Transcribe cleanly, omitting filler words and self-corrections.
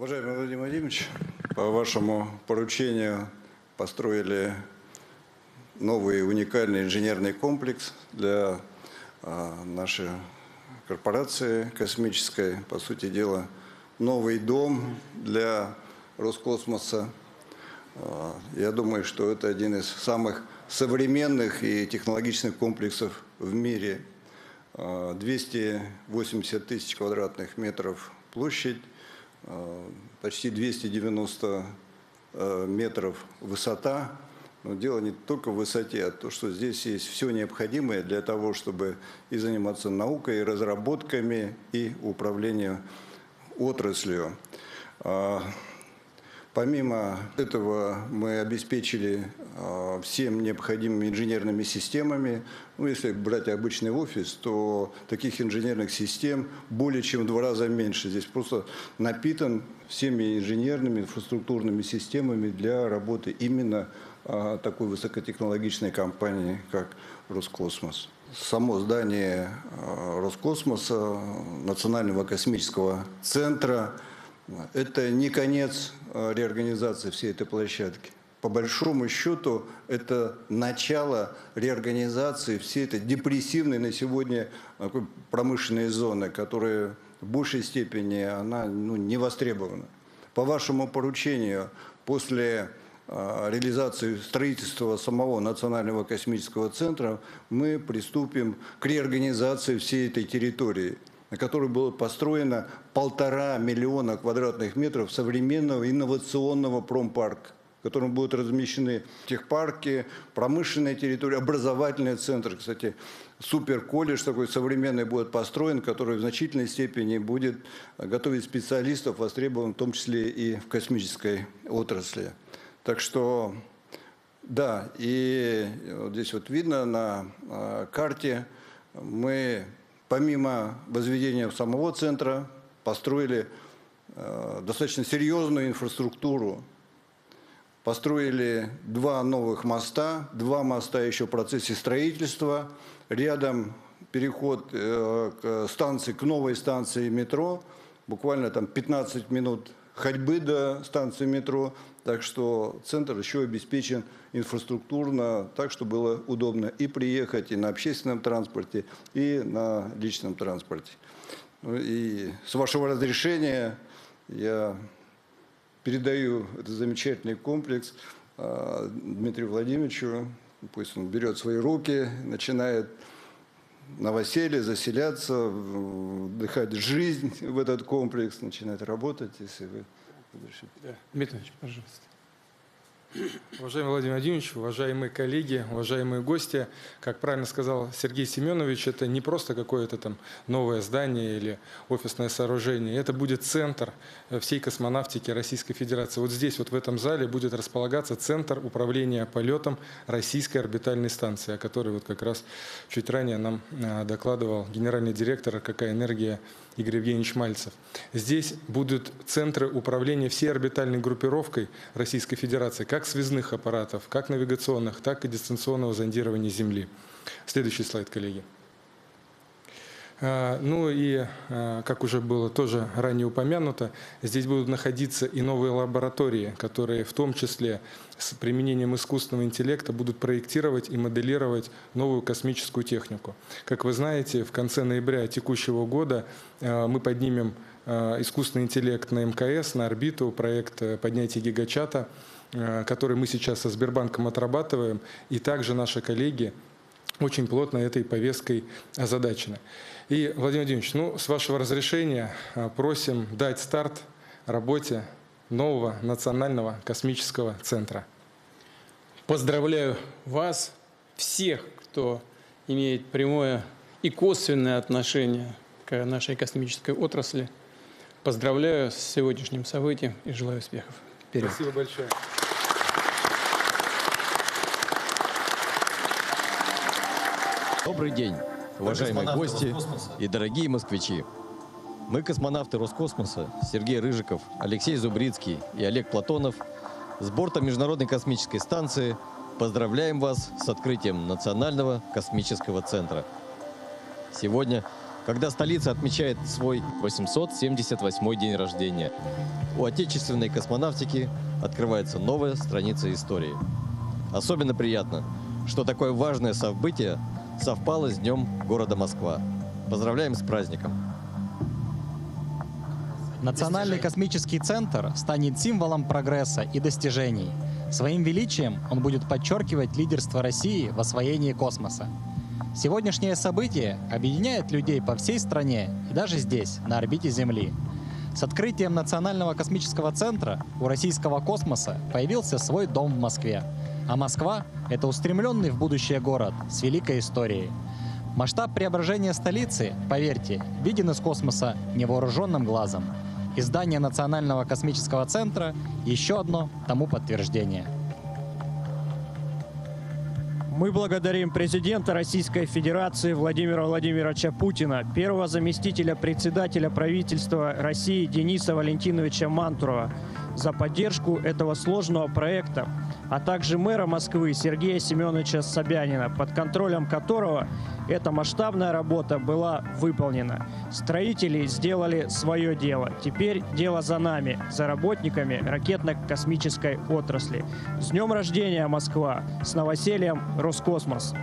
Уважаемый Владимир Владимирович, по вашему поручению построили новый уникальный инженерный комплекс для нашей корпорации космической. По сути дела, новый дом для Роскосмоса. Я думаю, что это один из самых современных и технологичных комплексов в мире. 280 тысяч квадратных метров площадь, почти 290 метров высота. Но дело не только в высоте, а то, что здесь есть все необходимое для того, чтобы и заниматься наукой, и разработками, и управлением отраслью. Помимо этого мы обеспечили всем необходимыми инженерными системами. Ну, если брать обычный офис, то таких инженерных систем более чем в 2 раза меньше. Здесь просто напитан всеми инженерными, инфраструктурными системами для работы именно такой высокотехнологичной компании, как Роскосмос. Само здание Роскосмоса, Национального космического центра, это не конец реорганизации всей этой площадки. По большому счету, это начало реорганизации всей этой депрессивной на сегодня промышленной зоны, которая в большей степени она, не востребована. По вашему поручению, после реализации строительства самого Национального космического центра, мы приступим к реорганизации всей этой территории, на которой было построено 1,5 миллиона квадратных метров современного инновационного промпарка, в котором будут размещены техпарки, промышленная территория, образовательный центр. Кстати, суперколледж такой современный будет построен, который в значительной степени будет готовить специалистов, востребованных в том числе и в космической отрасли. Так что, да, и вот здесь вот видно на карте, мы помимо возведения самого центра построили достаточно серьезную инфраструктуру. Построили 2 новых моста, 2 моста еще в процессе строительства. Рядом переход к станции, к новой станции метро. Буквально там 15 минут ходьбы до станции метро. Так что центр еще обеспечен инфраструктурно, так, чтобы было удобно и приехать и на общественном транспорте, и на личном транспорте. И с вашего разрешения я передаю этот замечательный комплекс Дмитрию Владимировичу. Пусть он берет в свои руки, начинает новоселье, заселяться, вдыхать жизнь в этот комплекс, начинает работать, если вы разрешите. Да. Дмитрий Ильич, пожалуйста. Уважаемый Владимир Владимирович, уважаемые коллеги, уважаемые гости, как правильно сказал Сергей Семенович, это не просто какое-то там новое здание или офисное сооружение, это будет центр всей космонавтики Российской Федерации. Вот здесь, вот в этом зале, будет располагаться центр управления полетом Российской орбитальной станции, о которой вот как раз чуть ранее нам докладывал генеральный директор РКК «Энергия» Игорь Евгеньевич Мальцев. Здесь будут центры управления всей орбитальной группировкой Российской Федерации, как связных аппаратов, как навигационных, так и дистанционного зондирования Земли. Следующий слайд, коллеги. Ну и, как уже было тоже ранее упомянуто, здесь будут находиться и новые лаборатории, которые в том числе с применением искусственного интеллекта будут проектировать и моделировать новую космическую технику. Как вы знаете, в конце ноября текущего года мы поднимем искусственный интеллект на МКС, на орбиту, проект поднятия гигачата, который мы сейчас со Сбербанком отрабатываем, и также наши коллеги очень плотно этой повесткой озадачены. И, Владимир Владимирович, ну, с вашего разрешения просим дать старт работе нового Национального космического центра. Поздравляю вас, всех, кто имеет прямое и косвенное отношение к нашей космической отрасли. Поздравляю с сегодняшним событием и желаю успехов. Вперед. Спасибо большое. Добрый день, уважаемые гости и дорогие москвичи. Мы, космонавты Роскосмоса, Сергей Рыжиков, Алексей Зубрицкий и Олег Платонов, с борта Международной космической станции поздравляем вас с открытием Национального космического центра. Сегодня когда столица отмечает свой 878-й день рождения. У отечественной космонавтики открывается новая страница истории. Особенно приятно, что такое важное событие совпало с Днем города Москва. Поздравляем с праздником! Национальный космический центр станет символом прогресса и достижений. Своим величием он будет подчеркивать лидерство России в освоении космоса. Сегодняшнее событие объединяет людей по всей стране и даже здесь, на орбите Земли. С открытием Национального космического центра у российского космоса появился свой дом в Москве. А Москва – это устремленный в будущее город с великой историей. Масштаб преображения столицы, поверьте, виден из космоса невооруженным глазом. И здание Национального космического центра – еще одно тому подтверждение. Мы благодарим президента Российской Федерации Владимира Владимировича Путина, первого заместителя председателя правительства России Дениса Валентиновича Мантурова за поддержку этого сложного проекта, а также мэра Москвы Сергея Семеновича Собянина, под контролем которого эта масштабная работа была выполнена. Строители сделали свое дело. Теперь дело за нами, за работниками ракетно-космической отрасли. С днем рождения, Москва! С новосельем, Роскосмос!